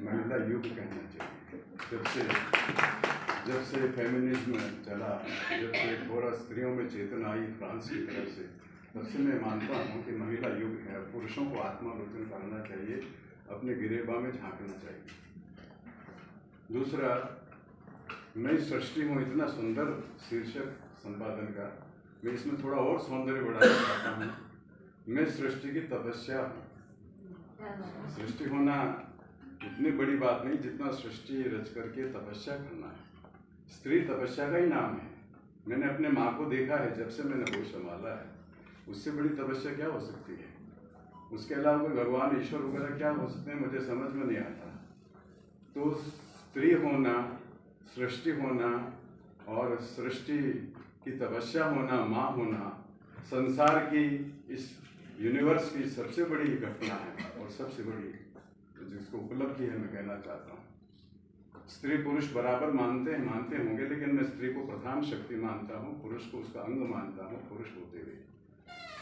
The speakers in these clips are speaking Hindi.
महिला युग कहना चाहिए। जब से फेमिनिज्म चला, जब से थोड़ा स्त्रियों में चेतना आई फ्रांस की तरफ से, तब से मैं मानता हूँ कि महिला युग है। पुरुषों को आत्मालोचन करना चाहिए, अपने गिरेबा में झांकना चाहिए। दूसरा, नई सृष्टि हूँ, इतना सुंदर शीर्षक संपादन का, मैं इसमें थोड़ा और सौंदर्य बढ़ाना चाहता हूँ। मैं सृष्टि की तपस्या हूँ। सृष्टि होना इतनी बड़ी बात नहीं जितना सृष्टि रच करके तपस्या करना है। स्त्री तपस्या का ही नाम है। मैंने अपने माँ को देखा है, जब से मैंने होश संभाला है, उससे बड़ी तपस्या क्या हो सकती है? उसके अलावा कोई भगवान ईश्वर वगैरह क्या हो सकते हैं, मुझे समझ में नहीं आता। तो स्त्री होना, सृष्टि होना और सृष्टि की तपस्या होना, माँ होना, संसार की, इस यूनिवर्स की सबसे बड़ी घटना है और सबसे बड़ी जिसको उपलब्धि है, मैं कहना चाहता हूँ। स्त्री पुरुष बराबर मानते होंगे, लेकिन मैं स्त्री को प्रधान शक्ति मानता हूँ, पुरुष को उसका अंग मानता हूँ। पुरुष होते हुए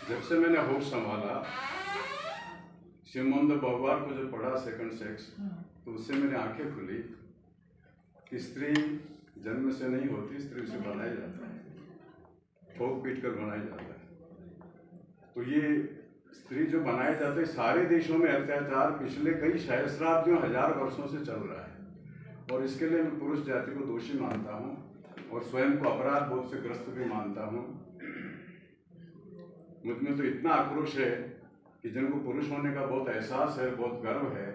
जब से मैंने होश संभाला, सिमोन द बोवार को जब पढ़ा सेकंड सेक्स, तो उससे मेरी आंखें खुली कि स्त्री जन्म से नहीं होती, स्त्री से बनाया जाता है, ठोक पीट कर बनाया जाता है। तो ये स्त्री जो बनाए जाते हैं, सारे देशों में अत्याचार पिछले कई सहस्राब्दियों, हजार वर्षों से चल रहा है, और इसके लिए मैं पुरुष जाति को दोषी मानता हूँ और स्वयं को अपराध बोध से ग्रस्त भी मानता हूँ। मुझमें तो इतना आक्रोश है कि जिनको पुरुष होने का बहुत एहसास है, बहुत गर्व है,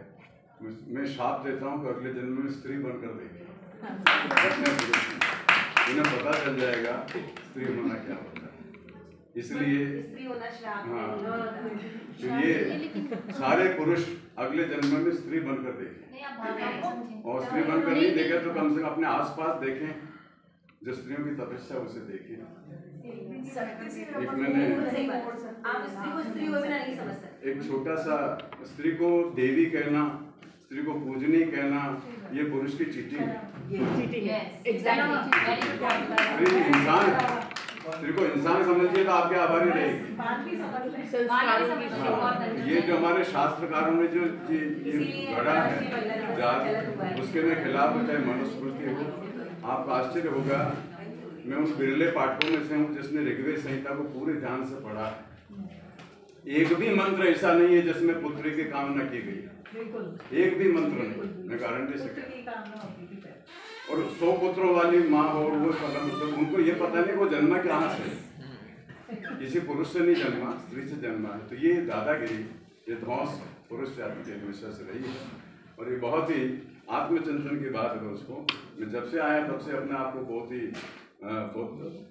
मैं शाप देता हूँ कि अगले जन्म में स्त्री बनकर देखें। उन्हें पता चल जाएगा स्त्री होना क्या होता है। इसलिए तो ये सारे पुरुष अगले जन्म में स्त्री बनकर देखें, और स्त्री बनकर नहीं देखे तो कम से कम अपने आसपास देखें, जो स्त्रियों की तपस्या उसे देखें। एक मैंने एक छोटा सा, स्त्री को देवी कहना, स्त्री को पूजनी कहना, ये पुरुष की चीटिंग है। इंसान है, स्त्री को इंसान समझिए तो आपके आभारी रहेगी। ये जो हमारे शास्त्रकारों ने जो ये गढ़ा है जात, उसके में खिलाफ चाहे मनुस्मृति हो, आपको आश्चर्य होगा, मैं उस बिरले पाठकों में से हूँ जिसने ऋग्वेद संहिता को पूरे ध्यान से पढ़ा है। एक भी मंत्र ऐसा नहीं है जिसमें पुत्री की कामना की गई, एक भी मंत्र नहीं, मैं गारंटी से कहता हूँ। और 100 पुत्रों वाली माँ हो, वो तो उनको ये पता नहीं वो जन्मा कहाँ से, किसी पुरुष से नहीं जन्मा, स्त्री से जन्मा है। तो ये दादागिरी, ये ध्वंस पुरुष जाति की हमेशा से रही है, और ये बहुत ही आत्मचिंतन की बात है। उसको मैं जब से आया तब से अपने आप को बहुत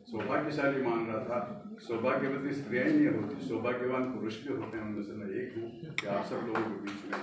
सौभाग्यशाली मान रहा था। सौभाग्यवती स्त्रियाँ ही नहीं होती, सौभाग्यवान पुरुष भी होते हैं, उनमें से मैं एक हूँ कि आप सब लोगों के बीच में